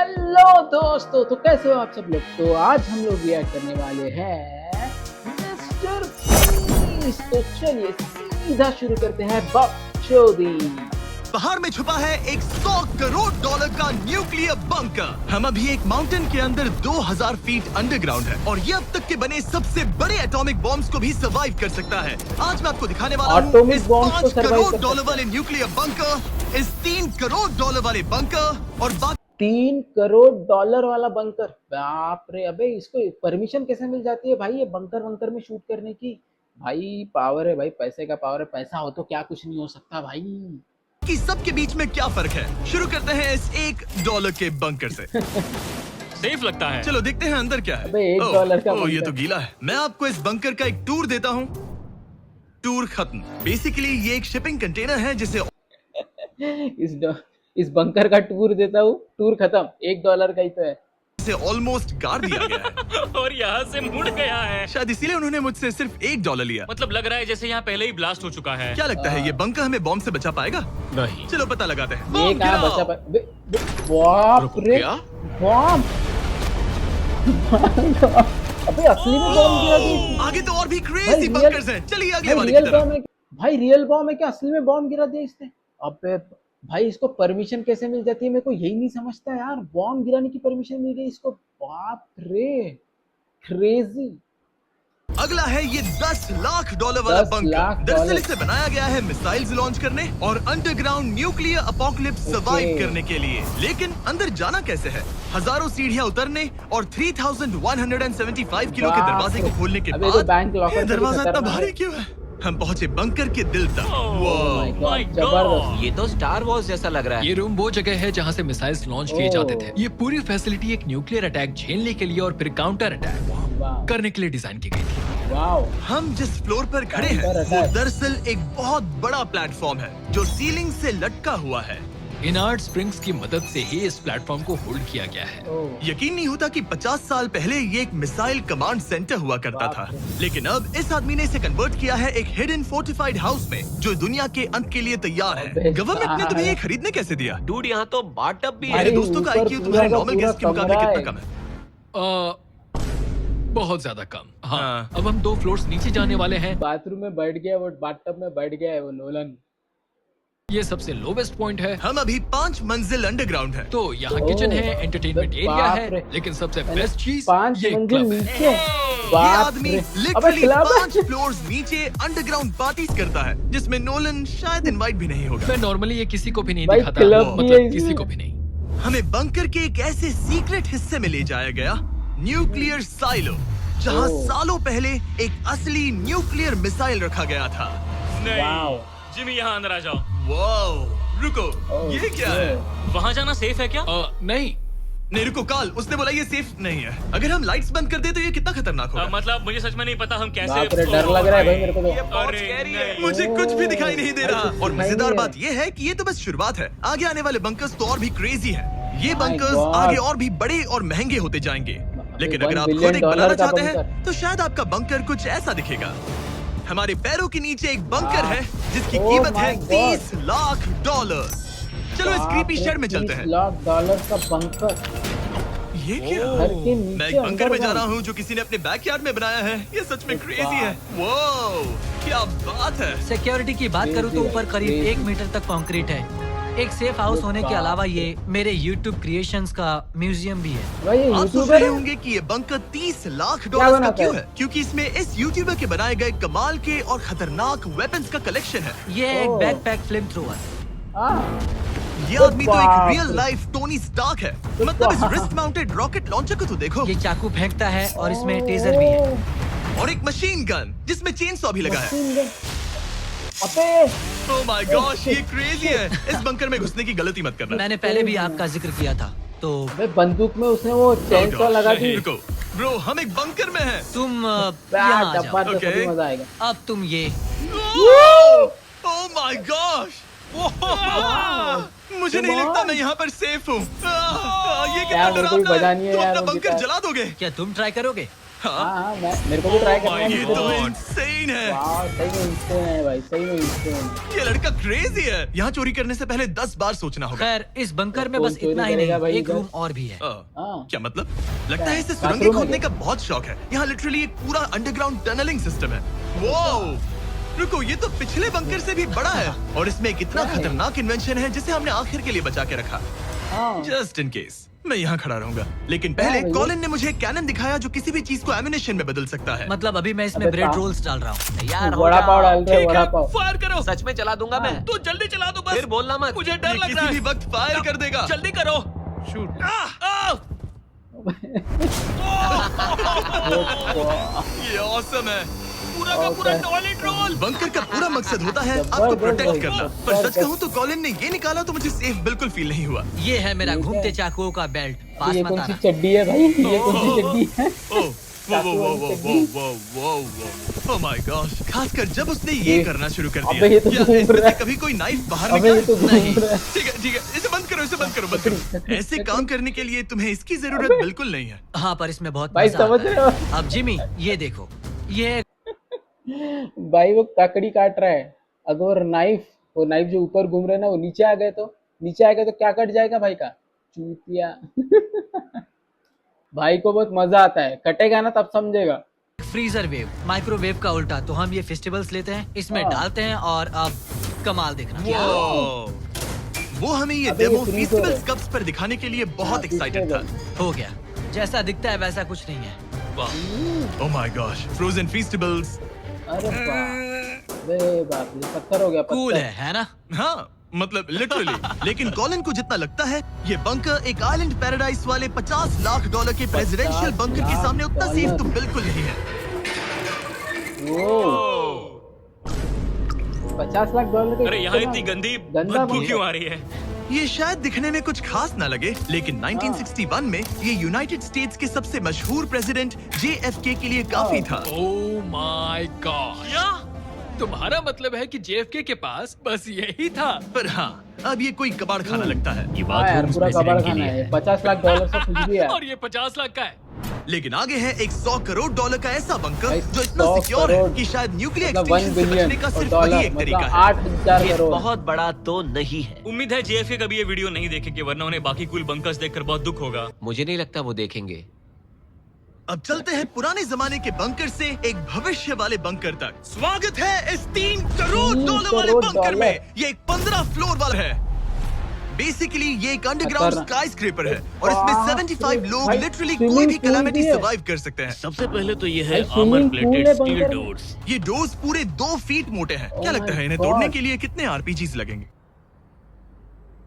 Hello दोस्तों, तो कैसे हो आप सब लोग। तो आज हम लोग रिएक्ट करने वाले हैं मिस्टर बीस्ट। तो चलिए सीधा शुरू करते हैं बकचोदी। पहाड़ में छुपा है एक 100 करोड़ डॉलर का न्यूक्लियर बंकर। हम अभी एक माउंटेन के अंदर 2000 फीट अंडरग्राउंड है और ये अब तक के बने सबसे बड़े एटॉमिक बॉम्ब्स को भी सर्वाइव कर सकता है। आज मैं आपको दिखाने वाला हूँ Atomic इस bombs को 5 survive करोड़ कर डॉलर सकता वाले न्यूक्लियर बंकर, इस 3 करोड़ डॉलर वाले बंकर और बाकी 3 करोड़ डॉलर वाला बंकर। बाप रे, अबे इसको परमिशन कैसे मिल जाती है भाई ये बंकर वंकर में शूट करने की। भाई पावर है भाई, पैसे का पावर है। पैसा हो तो क्या कुछ नहीं हो सकता भाई। कि सबके बीच में क्या फर्क है। शुरू करते हैं इस $1 के बंकर से। सेफ लगता है। चलो देखते हैं अंदर क्या है। अबे $1 का ये बंकर। तो गीला है। मैं आपको इस बंकर का एक टूर देता हूँ। टूर खत्म। बेसिकली ये एक शिपिंग कंटेनर है जिसे इस बंकर का टूर देता हूँ, टूर खत्म। $1 का ही तो है। ऑलमोस्ट गाड़ दिया गया है। और यहाँ से मुड़ गया है। शायद इसीलिए उन्होंने मुझसे सिर्फ $1 लिया। मतलब लग रहा है जैसे यहाँ पहले ही ब्लास्ट हो चुका है। क्या लगता है ये बंकर हमें बॉम्ब से बचा पाएगा? नहीं। चलो पता लगाते हैं। ये बॉम्ब कहाँ गिराओ। बचा बाप रे, क्या? बॉम्ब। अबे असली में बॉम्ब गिरा दी। आगे तो और भी भाई क्रेजी रियल- बंकर्स हैं। चलिए अगले भाई वाले की रियल तरफ। बॉम्ब है। भाई रियल बॉम्ब है क्या? असली में बॉम्ब गिरा दिया इसने। अबे भाई इसको परमिशन कैसे मिल जाती है, मेरे को यही नहीं समझता यार। बॉम्ब गिराने की परमिशन मिल गई इसको। बाप रे, क्रेजी। अगला है ये $10 लाख वाला 10 बंकर। लाख दरअसल डॉलर। इसे बनाया गया है मिसाइल्स लॉन्च करने और अंडरग्राउंड न्यूक्लियर अपोकलिप्स सर्वाइव करने के लिए। लेकिन अंदर जाना कैसे है? हजारों सीढ़ियां उतरने और 3175 किलो के बाप दरवाजे को रे। खोलने के अबे ये तो बाद बैंक लॉकर ये से भी दरवाजा इतना खतरनाक भारी है। क्यों है? हम पहुंचे बंकर के दिल तक। Oh वाह। my My God, God। जबरदस्त। ये तो स्टार वॉर्स जैसा लग रहा है। ये रूम वो जगह है जहाँ से मिसाइल्स लॉन्च किए ओह। जाते थे। ये पूरी फैसिलिटी एक न्यूक्लियर अटैक झेलने के लिए और फिर काउंटर अटैक वाह करने के लिए डिजाइन की गई थी। वाह। हम जिस फ्लोर पर खड़े हैं Counter वो attack। दरअसल एक बहुत बड़ा प्लेटफॉर्म है जो सीलिंग से लटका हुआ है। इनार्ड स्प्रिंग्स की मदद से ही इस प्लेटफॉर्म को होल्ड किया गया है। ओह। यकीन नहीं होता कि 50 साल पहले ये एक मिसाइल कमांड सेंटर हुआ करता बाप था। रे। लेकिन अब इस आदमी ने इसे कन्वर्ट किया है एक हिडन फोर्टिफाइड हाउस में जो दुनिया के अंत के लिए तैयार है। अबे गवर्नमेंट ने तुम्हें ये यार। खरीदने कैसे दिया? डूड यहाँ तो बाटअप भी भाई, मेरे है। दोस्तों का ऊपर IQ पूरा तुम्हारे का नॉर्मल पूरा गेस्ट के मुकाबले कमरा कितना है। कम है? बहुत ज्यादा कम। हाँ, हाँ। अब हम 2 फ्लोर्स नीचे जाने वाले हैं। बाथरूम में बैठ गया वो, बाथटब में बैठ गया है वो नोलन। ये सबसे लोवेस्ट पॉइंट है। हम अभी 5 मंजिल अंडरग्राउंड है। तो यहाँ ओह। किचन है, एंटरटेनमेंट एरिया बाप है, रे। लेकिन सबसे मैंने बेस्ट चीज 5 ये मंजिल क्लब है। नीचे। ये बाप आदमी रे। अबे लिटरली क्लब है। 5 फ्लोर्स नीचे अंडरग्राउंड पार्टीज करता है जिसमें नोलन शायद इनवाइट भी नहीं होगा। मैं नॉर्मली ये किसी को भी नहीं भाई, दिखाता, क्लब भी है मतलब इसमें। किसी को भी नहीं। हमें बंकर के एक ऐसे सीक्रेट हिस्से में ले जाया गया, न्यूक्लियर साइलो, जहां ओह। सालों पहले एक असली न्यूक्लियर मिसाइल रखा गया था। वाओ। नहीं। जिमी यहाँ अंदर आ जाओ। वाओ, रुको, ओह, ये क्या है? वहाँ जाना सेफ है क्या? नहीं, नहीं रुको, काल, उसने बोला ये सेफ नहीं है। अगर हम लाइट्स बंद कर दे तो ये कितना खतरनाक होगा? मतलब मुझे सच में नहीं पता हम कैसे। बाप रे, डर लग रहा है भाई मेरे को तो। अरे नहीं। मुझे कुछ भी दिखाई नहीं दे रहा। भाई, और दिखाई मजेदार नहीं बात ये है कि ये तो बस शुरुआत है। आगे आने वाले बंकर्स तो और भी क्रेजी हैं। ये My बंकर्स God। आगे और भी बड़े और महंगे होते जाएंगे। लेकिन अगर $1 आप बिलियन खुद एक बनाना का चाहते बंकर। हैं तो शायद आपका बंकर कुछ ऐसा दिखेगा। हमारे पैरों के नीचे एक बंकर है जिसकी Oh कीमत है my God। $30 लाख। चलो इस क्रीपी शहर में चलते हैं। $30 लाख का बंकर। ये क्या? घर के नीचे मैं एक बंकर में जा अंडरग्राउंड। रहा हूँ जो किसी ने अपने बैकयार्ड में बनाया है। ये सच में क्रेजी है। वाओ, क्या बात है। सिक्योरिटी की बात करूं तो ऊपर करीब Crazy। 1 मीटर तक कंक्रीट है। एक सेफ हाउस होने के अलावा ये मेरे YouTube क्रिएशंस का म्यूजियम भी है। भाई ये आप सोच यूट्यूबर रहे है? होंगे कि ये बंकर $30 लाख क्या का बनाता क्यों है? है? क्योंकि इसमें इस यूट्यूबर के बनाए गए कमाल के और खतरनाक वेपन्स का कलेक्शन है। ये एक ओह। Backpack flame thrower. हाँ। ये तो आदमी तो एक बाप रियल रे। लाइफ टोनी स्टार्क है। तो मतलब इस बाप। रिस्ट माउंटेड रॉकेट लॉन्चर को तो देखो। ये चाकू फेंकता है और इसमें टेजर भी है। और एक मशीन गन जिसमें चेन सॉ भी लगा है। Machine gun. अबे ओह माय गॉश, ये क्रेजी है। इस बंकर में घुसने की गलती मत करना। मैंने पहले भी आपका जिक्र किया था। तो अबे बंदूक में उसने वो चेन सॉ लगा दी। रुको ब्रो, हम एक बंकर में हैं। तुम यहाँ आ डब्बा जाओ। से Okay। सभी मजा आएगा। अब तुम ये ओह माय गॉश, मुझे नहीं लगता मैं यहाँ पर सेफ हूँ। ये कितना यार, मेरे को भी डरावना है। बजानी है तुम यार, अपना मुझे बंकर क्या- जला दोगे? क्या तुम ट्राई करोगे? हाँ मेरे को भी ट्राई करना है। ये तो insane है। वाह, सही में इंस्टेंट है भाई, सही में इंस्टेंट। ये लड़का क्रेजी है। यहाँ चोरी करने से पहले 10 बार सोचना होगा। खैर इस बंकर में कौन बस चोरी इतना ही करेगा नहीं, भाई एक इधर? रूम और भी है। हाँ। क्या मतलब? लगता है इसे सुरंगें बाथरूम है खोदने क्या? का बहुत शौक है। यहाँ लिटरली एक पूरा अंडरग्राउंड टनलिंग सिस्टम है। वाओ! रुको, ये तो पिछले बंकर से भी बड़ा है और इसमें एक इतना क्या है? खतरनाक इन्वेंशन है जिसे हमने आखिर के लिए बचा के रखा। हाँ। जस्ट इन केस मैं यहाँ खड़ा रहूंगा। लेकिन क्या पहले है ये? कॉलिन ने मुझे एक कैनन दिखाया जो किसी भी चीज को एमिनेशन में बदल सकता है। मतलब अभी मैं इसमें अबे ब्रेड कहाँ? रोल्स डाल रहा हूँ। यार हो वड़ा पाव जाओ। डाल रहे, वड़ा पाव। फायर करो। सच में चला दूंगा मैं। तू जल्दी चला दो बस। फिर बोलना मत। मुझे डर ये लग रहा किसी भी है। वक्त फायर कर देगा। जल्दी करो। शूट। ये ऑसम है। पूरा का पूरा टॉयलेट रोल। बंकर का पूरा मकसद होता है जबरदस्त आपको प्रोटेक्ट भाई, करना। पर जबरदस्त। सच कहूँ तो कॉलिन ने ये निकाला तो मुझे सेफ बिल्कुल फील नहीं हुआ। ये है मेरा ठीक है। घूमते चाकुओं का बेल्ट। पास ये मत कौन सी आना। चड्डी है भाई? ये कौन सी चड्डी है? ओह, Oh my gosh! खासकर जब उसने ये करना शुरू कर दिया। अबे ये तो या घूम इसमें रहा से है। कभी कोई नाइफ बाहर अबे ये निकला? तो घूम नहीं। रहा है। ठीक है, इसे बंद करो, बंद करो। ऐसे काम करने के लिए तुम्हें इसकी जरूरत बिल्कुल नहीं है। हाँ पर इसमें बहुत भाई मजा समझ आता रहे है। हो? अब जिमी ये देखो, ये भाई वो ककड़ी काट रहा है। अगर वो नाइफ जो ऊपर घूम रहे हैं ना, वो नीचे आ गए तो क्या कट जाएगा भाई का? चूतिया। भाई को बहुत मजा आता है, कटेगा ना तब समझेगा। फ्रीजर वेव, माइक्रोवेव का उल्टा। तो हम ये फेस्टिवल्स लेते हैं, इसमें हाँ। डालते हैं और अब कमाल देखना। वो हमें ये अबे ये डेमो freezer फेस्टिवल है। कप्स पर दिखाने के लिए हाँ, बहुत एक्साइटेड था। हो गया, जैसा दिखता है वैसा कुछ नहीं है। Oh my gosh! Frozen Feastables! अरे बाप रे बाप, ये पत्थर हो गया, पत्थर। कूल है ना? हाँ, मतलब लिटरली। लेकिन कॉलिन को जितना लगता है ये बंकर एक आइलैंड पैराडाइज वाले $50 लाख के प्रेसिडेंशियल बंकर के सामने उतना सेफ तो बिल्कुल नहीं है। ओ, $50 लाख का अरे यहाँ इतनी गंदी गंदा बदबू बंकर। क्यों आ रही है? ये शायद दिखने में कुछ खास ना लगे, लेकिन 1961 में ये यूनाइटेड स्टेट्स के सबसे मशहूर प्रेसिडेंट JFK के लिए काफी था। Oh my God. क्या? तुम्हारा मतलब है कि JFK के पास बस यही था? पर हाँ, अब ये कोई कबाड़ खाना लगता है। ये हाँ यार, पूरा कबाड़ खाना है। $50 लाख से कुछ भी है। और ये 50 लाख का है। लेकिन आगे है एक $100 करोड़ का ऐसा बंकर भाई, जो इतना 100 सिक्योर है करोड़, कि शायद न्यूक्लियर मतलब 1 एक्सटिंक्शन से बिलियन बचने का सिर्फ डॉलर, वही एक तरीका मतलब है। 8,000 ये करोड़। बहुत बड़ा तो नहीं है। उम्मीद है JFK कभी ये वीडियो नहीं देखेंगे, वरना उन्हें बाकी कूल बंकर्स देखकर बहुत दुख होगा। मुझे नहीं लगता वो देखेंगे। अब चलते हैं पुराने जमाने के बंकर से एक भविष्य वाले बंकर तक। स्वागत है इस $3 करोड़ वाले करोड़ बंकर में। डॉलर। ये एक 15 फ्लोर वाला है। बेसिकली ये एक अंडरग्राउंड खतरनाक। स्काई स्क्रेपर है और इसमें बाप 75 रे, लोग भाई, लिटरली स्विमिंग कोई भी पूल कैलामिटी भी है। सर्वाइव कर सकते हैं। सबसे पहले तो ये भाई, swimming pool है स्टील बंकर में। डोर्स। ये डोर्स पूरे 2 फीट मोटे हैं। क्या Oh लगता my है इन्हें God। तोड़ने के लिए कितने RPGs लगेंगे?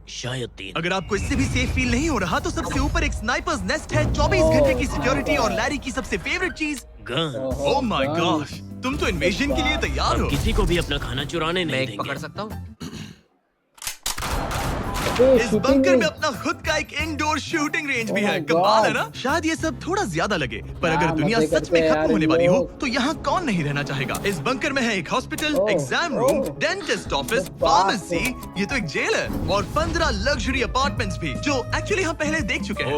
शायद 3। अगर आपको इससे भी सेफ फील नहीं हो रहा तो सबसे ऊपर एक स्नाइपर्स नेस्ट है, 24 घंटे की सिक्योरिटी और लैरी की सबसे फेवरेट चीज गन। ओह माय गॉश, तुम तो इन्वेजन के लिए तैयार हो। किसी को भी अपना खाना चुराने मैं नहीं एक देंगे। पकड़ सकता हूँ। इस बंकर में अपना खुद का एक इंडोर शूटिंग रेंज भी Oh है। my कमाल है God। ना? शायद ये सब थोड़ा ज्यादा लगे, पर क्या अगर दुनिया मजे सच करते में हैं खत्म यार होने इन वाली हो लोग। तो यहाँ कौन नहीं रहना चाहेगा? इस बंकर में है एक hospital, Oh, exam room, oh। Dentist office, बाप फार्मेसी, ये तो एक जेल है, और 15 लग्जरी अपार्टमेंट्स भी, जो एक्चुअली हम पहले देख चुके हैं।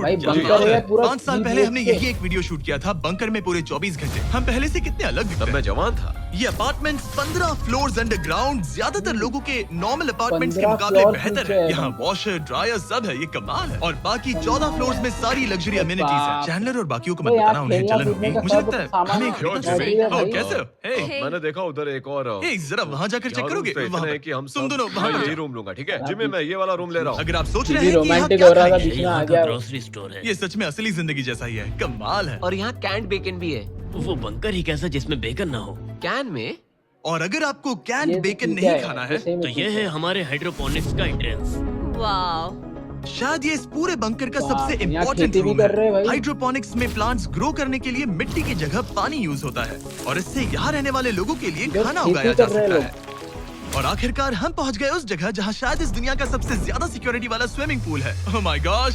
भाई बंकर है पूरा। 5 साल पहले हमने यही एक वीडियो शूट किया था, बंकर में पूरे 24 घंटे। हम पहले से कितने अलग दिखते हैं। जवान था। ये अपार्टमेंट्स 15 फ्लोर्स अंडरग्राउंड, ज्यादातर लोगों के नॉर्मल अपार्टमेंट्स के 15 मुकाबले फ्लोर्स बेहतर नीचे है। है। यहाँ वॉशर, ड्रायर सब है, ये कमाल है। और बाकी 14 फ्लोर्स में सारी लग्जरी अमेनिटीज है। बाप। चैंडलर और बाकियों को तो मत यार बताना, उन्हें खेलना जलन कूदने होगी। का मुझे सब लगता है सामान हमें एक मौजूद हफ्ते है से- भाई। ओह, कैसे हो? हे, मैंने देखा उधर एक और हे, जरा वहाँ जाकर चेक करोगे? वहाँ है पर। कि हम तुम सब दोनों वहाँ मैं पर यही जाओ। रूम लूंगा, ठीक है? जिम्मी मैं ये वाला रूम ले रहा हूँ। अगर आप सोच ये रहे हैं कि यहाँ रोमांटिक क्या हो रहा था, खाएंगे, बीच में आ गया। ग्रोसरी स्टोर है। ये सच में असली जिंदगी जैसा ही है। कमाल है। और यहाँ कैंड बेकन भी है। वो बंकर ही कैसा जिसमें बेकन ना हो। कैन में? और अगर आपको कैंड ये बेकन चीज़ नहीं खाना है, तो ये है हमारे हाइड्रोपोनिक्स का एंट्रेंस। वाह, शायद ये इस पूरे बंकर का वाह, सबसे यहाँ इम्पोर्टेंट खेती भी रूम कर रहे हैं है। भाई। हाइड्रोपोनिक्स में प्लांट्स ग्रो करने के लिए मिट्टी की जगह पानी यूज होता है और इससे यहाँ रहने वाले लोगों के लिए इधर खाना खेती उगाया जा कर रहे सकता हैं है। और आखिरकार हम पहुँच गए उस जगह जहाँ शायद इस दुनिया का सबसे ज्यादा सिक्योरिटी वाला स्विमिंग पूल है। ओह माय गॉश,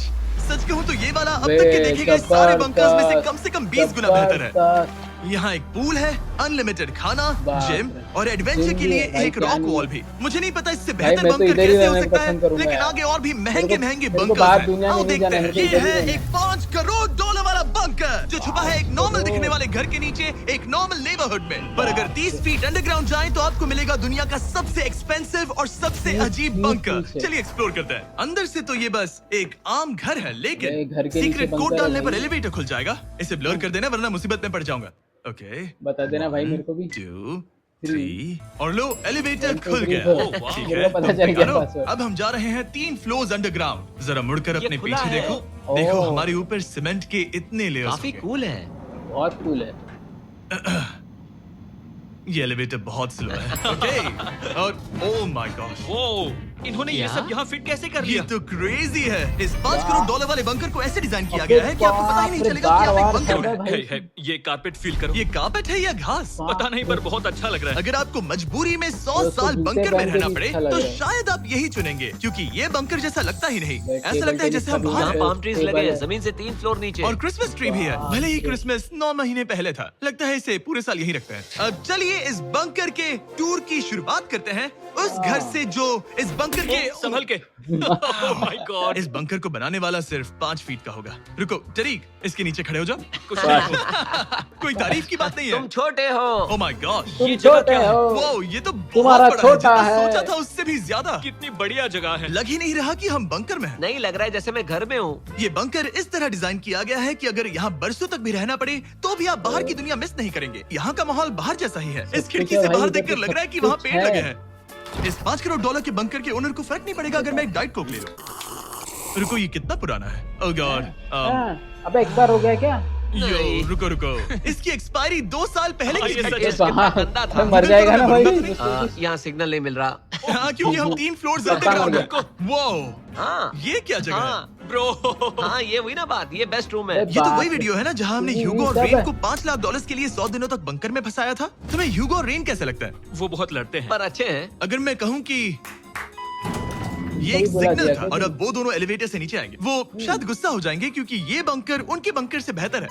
सच कहूँ तो ये वाला अब तक के देखे गए सारे बंकर्स में से कम 20 गुना बेहतर है। यहाँ एक पूल है, अनलिमिटेड खाना, बाप जिम रे। और एडवेंचर जिम के भी लिए है, भाई एक क्या रॉक नहीं। वॉल भी। मुझे नहीं पता इससे भाई, बेहतर मैं तो बंकर इधर ही कैसे हो रहना सकता है, पसंद करूंगा लेकिन यार। आगे और भी मेरे महंगे को- महंगे मेरे को बंकर्स बाहर हैं। दुनिया में आओ नहीं देखते जाना है, हैं। मेरे को ये इधर ही है रहना है। एक $5 करोड़ वाला बंकर जो छुपा है एक नॉर्मल दिखने वाले घर के नीचे एक नॉर्मल नेबरहुड में। पर अगर 30 फीट अंडरग्राउंड जाएं तो आपको मिलेगा दुनिया का सबसे एक्सपेंसिव और सबसे अजीब बंकर। चलिए एक्सप्लोर करते हैं। अंदर से तो ये बस एक आम घर है, ये घर लेकिन के नीचे सीक्रेट कोड bunker है डालने पर भाई। एलिवेटर खुल जाएगा। इसे ब्लर कर देना वरना मुसीबत में पड़ जाऊंगा। ओके, बता देना भाई मेरे को भी। 2 3 और लो एलिवेटर 1 2 खुल 3 गया। 4 ठीक मेरे है, को पता चल गया गानो, पासवर्ड। अब हम जा रहे हैं 3 फ्लोर्स अंडरग्राउंड। जरा मुड़कर ये अपने खुला पीछे है। देखो। ओह। देखो हमारे ऊपर सीमेंट के इतने लेयर्स काफी कूल है। बहुत कूल है। ये एलिवेटर बहुत स्लो है। ओके, और ओह माय गॉड, वो इन्होंने ये क्या? सब यहाँ फिट कैसे कर ये लिया? तो क्रेजी है। इस 5 करोड़ डॉलर वाले बंकर को ऐसे डिजाइन किया अबे गया है कि आपको पता ही नहीं बाप रे, चलेगा कि आप एक बार-बार बंकर सब है में। भाई। है, ये कारपेट फील करो। ये कार्पेट है या घास? पता नहीं पर बहुत अच्छा लग रहा है। अगर आपको मजबूरी में 100 दोस्तों, साल जूते बंकर में पहन के रहना भी पड़े अच्छा लग तो रहा है। शायद आप यही चुनेंगे, क्योंकि ये बंकर जैसा लगता ही नहीं। बैठे- ऐसा लगता है जैसे हम बैठे बाहर यहाँ हैं। पे- पाम ट्रीज टेबल लगे हैं, है। जमीन से 3 फ्लोर नीचे। और क्रिसमस ट्री भी है। भले ही क्रिसमस 9 महीने पहले था, लगता है इसे पूरे साल यही रखते हैं। अब चलिए इस बंकर के टूर की शुरुआत करते हैं उस घर से जो इस बंकर के संभल के। Oh my God. इस बंकर को बनाने वाला सिर्फ 5 फीट का होगा। रुको टरीक, इसके नीचे खड़े हो जाओ। कुछ नहीं। कोई तारीफ की बात नहीं है। तुम छोटे हो। ओह माय गॉड, तुम ये जगह छोटे क्या है? हो। वाओ, ये तो बहुत तुम्हारा बड़ा छोटा है। जितना है। सोचा था उससे भी ज्यादा। कितनी बढ़िया जगह है। लग ही नहीं रहा कि हम बंकर में हैं। नहीं लग रहा है जैसे मैं घर में हूँ। ये बंकर इस तरह डिजाइन किया गया है कि अगर यहाँ बरसों तक भी रहना पड़े तो भी आप बाहर की दुनिया मिस नहीं करेंगे। यहाँ का माहौल बाहर जैसा ही है। इस खिड़की से भाई, बाहर इधर देखकर तो लग रहा है कि सब वहाँ कुछ पेड़ है। लगे हैं। इस 5 करोड़ डॉलर के बंकर के ओनर को फर्क नहीं पड़ेगा अगर मैं एक डाइट कोक ले लूं। रुको, ये कितना पुराना है? ओह गॉड, हाँ, अबे एक्सपायर हो गया क्या? यो रुको, इसकी एक्सपायरी 2 साल पहले हाँ, की ये थी। सच टेस्ट है। कितना गंदा था। मर जाएगा ना भाई। यहाँ सिग्नल नहीं मिल रहा। हाँ, क्योंकि हम 3 फ्लोर्स पता अंडरग्राउंड लग हैं। वाओ, हाँ ये क्या जगह है? हाँ ब्रो। हाँ, ये हुई ना बात। ये बेस्ट रूम है। अरे ये तो बाप वही रे। वीडियो है ना जहाँ हमने ये ह्यूगो और सब रेन है। को 5 लाख डॉलर्स के लिए 100 दिनों तक बंकर में फंसाया था। तुम्हें ह्यूगो और रेन कैसे लगता है? वो बहुत लड़ते हैं। पर अच्छे हैं। अगर मैं कहूँ कि ये सही एक बोला सिग्नल दिया था था और तुम। अब वो दोनों एलिवेटर से नीचे आएंगे। वो शायद गुस्सा हो जाएंगे क्योंकि ये बंकर उनके बंकर से बेहतर है।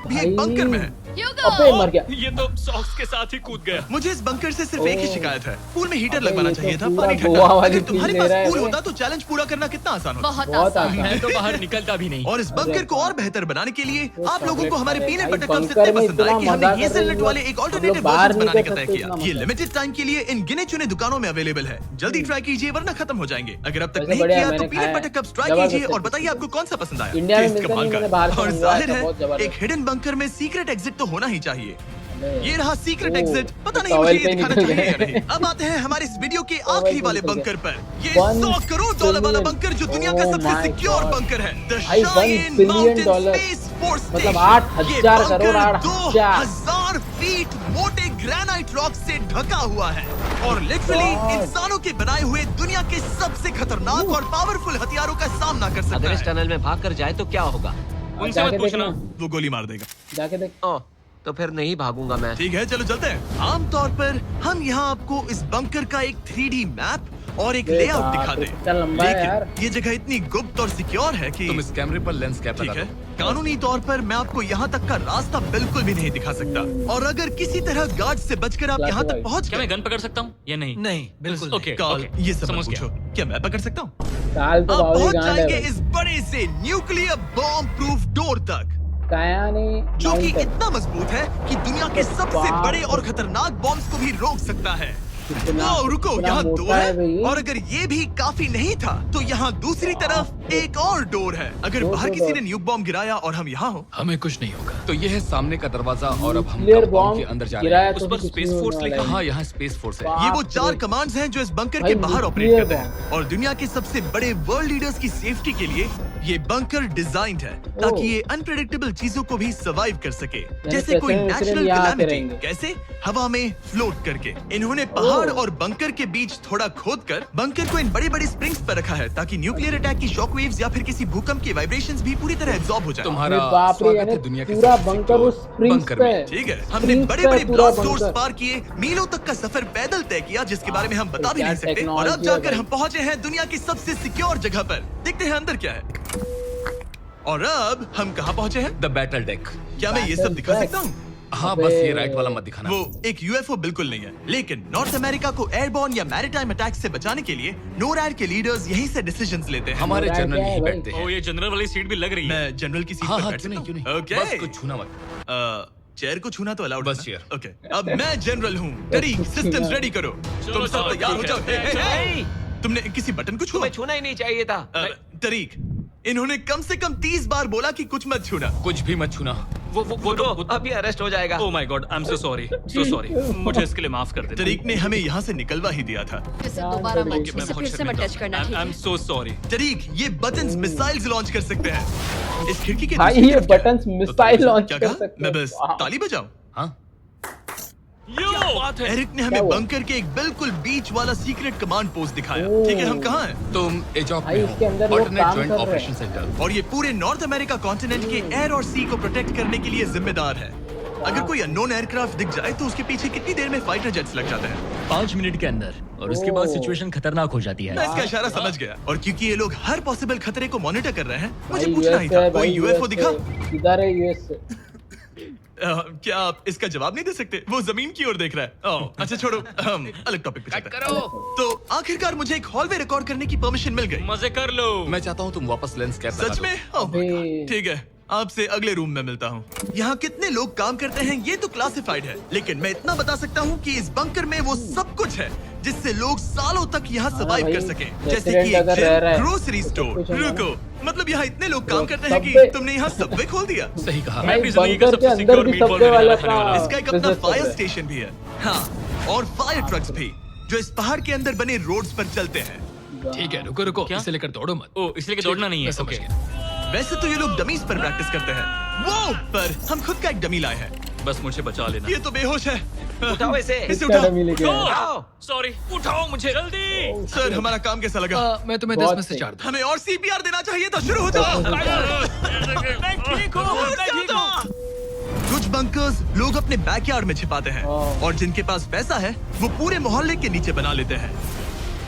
भी एक भाई। बंकर में है। अबे मर गया। ये तो सॉक्स के साथ ही कूद गया। मुझे इस बंकर से सिर्फ एक ही ओह। शिकायत है, पूल में हीटर अबे लगवाना ये तो चाहिए था। पूरा पानी ठंडा। गोवा वाली अगर तुम्हारे फील पास ले रहा है पूल बे। होता तो चैलेंज पूरा करना कितना आसान होता। बहुत आसान मैं है। तो बाहर निकलता भी नहीं। और इस बंकर को और बेहतर बनाने के लिए आप लोगों को हमारे भाई, पीनट बटर बंकर कप्स इतने में पसंद आए इतना कि मजा हमने कर रहे हेज़लनट हैं वाले लोग। एक हम ऑल्टरनेटिव लोग बाहर वर्जन नहीं बनाने कर का तय सकते किया। इतना ये मजा। लिमिटेड टाइम के लिए इन गिने चुने दुकानों में अवेलेबल है। जल्दी ट्राई कीजिए वरना खत्म हो जाएंगे। अगर अब तक वैसे नहीं बढ़िया, किया तो मैंने पीनट खाया बटर है। कप्स ट्राई जबरदस्त कीजिए और है। बताइए आपको कौन सा पसंद आया। इंडिया में टेस्ट मिलता कमाल नहीं, का मैंने बाहर से और मंगवाया जाहिर था, बहुत है जबरदस्त। एक हिडन बंकर में सीक्रेट एग्जिट तो होना ही चाहिए। अबे। ये रहा सीक्रेट ओह, एग्जिट। पता नहीं टॉवेल मुझे ये पे दिखाना निकल चाहिए या गए। नहीं। अब आते हैं हमारे इस वीडियो के टॉवेल आखिरी पे वाले निकल बंकर गए। पर। ये 1 100 करोड़ डॉलर वाला billion। बंकर जो दुनिया का Oh सबसे my सिक्योर God। बंकर है। द भाई, 1 shine billion mountain dollar. Space force मतलब स्टेशन। 8,000 ये करोड़, बंकर 8,000। 2000 फीट मोटे ग्रेनाइट रॉक से ढका हुआ है और लिटरली God। इंसानों के बनाए हुए दुनिया के सबसे खतरनाक और पावरफुल हथियारों का सामना कर सकता अगर इस है। टनल में भाग कर जाए तो क्या होगा? उनसे जाके मत पूछना। देखना। वो गोली मार देगा। जाके देख। ओह, तो फिर नहीं भागूंगा मैं। ठीक है, चलो चलते हैं। आमतौर पर हम यहाँ आपको इस बंकर का एक 3D मैप और एक अरे लेआउट बाप दिखा रे, दे। कितना लंबा है यार। लेकिन ये जगह इतनी गुप्त और सिक्योर है कि तुम इस कैमरे पर लेंस कैप ठीक लगा है, दो। कानूनी तौर पर मैं आपको यहाँ तक का रास्ता बिल्कुल भी नहीं दिखा सकता। और अगर किसी तरह गार्ड से बचकर आप यहाँ तक पहुँच क्या गए, मैं गन पकड़ सकता हूँ या नहीं? नहीं, बिल्कुल ओके, कॉल ओके, ये सब मत समझ पूछो। गया। क्या मैं पकड़ सकता हूँ? काल तो आप बावली पहुँच गांड है जाएंगे भाई। इस बड़े से न्यूक्लियर बॉम्ब प्रूफ डोर तक काया ने जो कि माउंटेन। इतना मजबूत है कि दुनिया के सबसे बाप बड़े और खतरनाक बॉम्ब्स को भी रोक सकता है। कितना- वो रुको, कितना यहाँ 2 मोटा है है भाई। और अगर ये भी काफी नहीं था तो यहाँ दूसरी तरफ एक और डोर है। अगर दो बाहर डोर। किसी ने न्यूक बॉम्ब गिराया और हम यहाँ हो, हमें कुछ नहीं होगा। तो ये है सामने का दरवाजा और अब हम न्यूक्लियर कंपाउंड बॉम्ब के अंदर जा रहे गिराया हैं। तो उस पर भी कुछ स्पेस नहीं फोर्स होने लिखा। वाला है। हाँ, यहाँ स्पेस फोर्स है। ये वो बाप 4 रे। कमांड्स हैं जो इस बंकर भाई, के बाहर ऑपरेट न्यूक्लियर करते हैं। और दुनिया के सबसे बड़े वर्ल्ड लीडर्स की सेफ्टी के लिए ये बंकर डिजाइंड है ताकि ये अनप्रेडिक्टेबल चीजों को भी सर्वाइव कर सके। जैसे कोई कैसे नेचुरल यहाँ आते कैलामिटी, रहेंगे। कैसे हवा में फ्लोट करके। इन्होंने पहाड़ और बंकर के बीच थोड़ा खोदकर बंकर को इन बड़ी बड़ी स्प्रिंग्स पर रखा है ताकि न्यूक्लियर अटैक की शॉक वेव्स या फिर किसी भूकंप के वाइब्रेशंस भी पूरी तरह एब्जॉर्ब हो जाए। तुम्हारा अरे बाप रे, स्वागत यानी है दुनिया के पूरा सबसे बंकर सिक्योर उस स्प्रिंग्स बंकर पे में। है। ठीक है, हमने स्प्रिंग्स बड़े पे बड़े पूरा ब्लास्ट डोर्स बंकर। पार किए, मीलों तक का सफर पैदल तय किया जिसके बारे में हम बता भी क्या नहीं सकते। और अब टेक्नोलॉजी है जाकर भाई। हम पहुंचे हैं दुनिया की सबसे सिक्योर जगह पर। देखते हैं अंदर क्या है। और अब हम कहाँ पहुंचे हैं? The battle deck. क्या मैं ये सब दिखा सकता हूँ? हाँ अबे। बस ये राइट वाला मत दिखाना। वो एक यूएफओ बिल्कुल नहीं है, लेकिन नॉर्थ अमेरिका को एयरबॉर्न या मैरीटाइम अटैक से बचाने के लिए नोरैड के लीडर्स यहीं से डिसीजंस लेते हैं। हमारे राइट जनरल है यही भाई। बैठते ओ हैं। ये जनरल वाली सीट भी लग रही है। मैं जनरल की सीट हाँ पर हाँ बैठ क्यों नहीं सकता क्यों हूँ? नहीं, बस ओके। कुछ छूना मत। चेयर को छूना तो अलाउड बस है चेयर। ना? ओके, अब मैं जनरल हूँ। तरीक, सिस्टम्स रेडी करो। तुम सब चलो, तैयार हो ठीक जाओ। है। हे, हे, हे। नहीं, तुमने किसी बटन को छुआ? तुम्हें छूना ही नहीं चाहिए था। तरीक, इन्होंने कम से कम 30 बार बोला कि कुछ मत छूना। कुछ भी मत छूना। वो रुको, अभी अरेस्ट हो जाएगा। Oh my God, I am so sorry मुझे इसके लिए माफ कर दे। तरीक ने हमें यहाँ से निकलवा ही दिया था। इसे दोबारा मत Okay, इसे फिर से मत टच करना, ठीक आई एम है? So sorry. तरीक, ये बटन्स मिसाइल्स लॉन्च कर सकते हैं। इस खिड़की के भाई दूसरी ये तरफ क्या है? बटन्स तो मिसाइल लॉन्च क्या कर कहा? सकते मैं हैं। बस वाह। ताली बजाऊं? हाँ बात है। एरिक ने क्या हमें हुआ? बंकर के एक बिल्कुल बीच वाला सीक्रेट कमांड पोस्ट दिखाया। ओह। ठीक है, हम कहाँ हैं? तुम एजॉक भाई, में इसके हो। अंदर लोग ऑल्टरनेट काम जॉइंट कर रहे हैं। Operation centre. और ये पूरे नॉर्थ अमेरिका कॉन्टिनेंट के एयर और सी को प्रोटेक्ट करने के लिए जिम्मेदार है। अगर कोई अननोन एयरक्राफ्ट दिख जाए तो उसके पीछे कितनी देर में फाइटर जेट्स लग जाते हैं? 5 मिनट के अंदर, और उसके बाद ओह। सिचुएशन खतरनाक हो जाती मैं है। इसका इशारा समझ गया। और क्योंकि ये लोग हर पॉसिबल खतरे को मॉनिटर कर रहे हैं, मुझे भाई पूछना ही US था, है, कोई भाई यूएफओ US दिखा? है। इधर है यूएस। क्या आप इसका जवाब नहीं दे सकते? वो जमीन की ओर देख रहा है। ओह, अच्छा छोड़ो, हम अलग टॉपिक पे चलते हैं। तो आखिरकार मुझे एक हॉलवे रिकॉर्ड करने की परमिशन मिल गई। मजे कर लो। मैं चाहता हूँ तुम वापस लेंस कैप लगा सच दो। में? Oh my God. अबे। ठीक है, आपसे अगले रूम में मिलता हूँ। यहाँ कितने लोग काम करते हैं ये तो क्लासिफाइड है, लेकिन मैं इतना बता सकता हूँ कि इस बंकर में वो सब कुछ है जिससे लोग सालों तक यहाँ सर्वाइव भाई, कर सके। जैसे President कि एक अगर रह रहा है, ग्रोसरी तो स्टोर। कुछ होगा ना। रुको, मतलब यहाँ इतने लोग काम करते हैं कि सबवे। तुमने यहाँ सबवे खोल दिया? सही कहा। मैं अपनी जिंदगी का बंकर के सबसे अंदर सिक्योर भी मीटबॉल सबवे वाला खाने वाला हूं। इसका एक अपना business चल फायर रहा है। स्टेशन भी है। हाँ, और फायर ट्रक्स भी जो इस पहाड़ के अंदर बने रोड्स पर चलते हैं। ठीक है, रुको रुको, क्या? इसे लेकर दौड़ो मत। ओ इसलिए कि दौड़ना नहीं है। मैं समझ ओके। गया। वैसे तो ये लोग डमीज पर प्रैक्टिस करते हैं, वो पर हम खुद का एक डमी लाए हैं। बस मुझे बचा लेना। ये तो बेहोश है। उठाओ इसे। इसे इसका उठाओ। डमी लेके आया। उठाओ। सॉरी, उठाओ मुझे जल्दी। सर, हमारा काम कैसा लगा? मैं तुम्हें बहुत 10 में से सही। 4 दूं। हमें और सीपीआर देना चाहिए था। शुरू हो जाओ। मैं ठीक हूँ। कुछ बंकर्स लोग अपने बैकयार्ड में छिपाते हैं, हाँ। और जिनके पास पैसा है वो पूरे मोहल्ले के नीचे बना लेते हैं।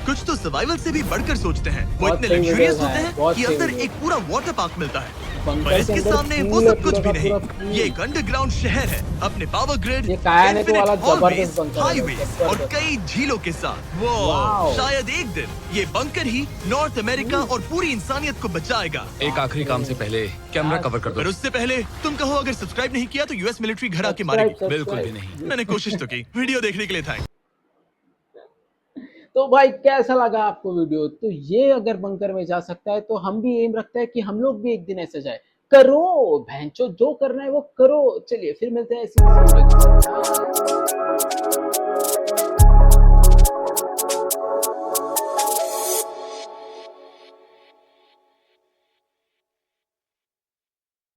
कुछ तो सर्वाइवल से भी बढ़कर सोचते हैं। वो बहुत इतने सही लग्जरियस वीडियोस होते हैं, हैं बहुत कि सही अंदर वीडियोस। एक पूरा वाटर पार्क मिलता है। बंकर पर के इसके अंदर सामने वो पूल है, सब कुछ भी पूरा का नहीं। पूरा पूल। ये एक अंडरग्राउंड शहर है, अपने पावर ग्रिड, ये कायानिक वाला जबरदस्त बंकर है, हाईवेज और जबरदस्त। कई झीलों के साथ। वो वाओ। शायद एक दिन ये बंकर ही नॉर्थ अमेरिका और पूरी इंसानियत को बचाएगा। एक आखिरी काम से पहले कैमरा कवर कर पर दो। उससे पहले तुम कहो, अगर सब्सक्राइब नहीं किया तो यूएस मिलिट्री घर आके मारेगी। Subscribe, बिल्कुल भी subscribe। नहीं। मैंने कोशिश तो की। वीडियो देखने के लिए थैंक्स। तो भाई कैसा लगा आपको वीडियो? तो ये अगर बंकर में जा सकता है तो हम भी एम रखते हैं कि हम लोग भी एक दिन ऐसे जाए। करो भैंचो, जो करना है वो करो। चलिए फिर मिलते हैं ऐसी वीडियो के साथ।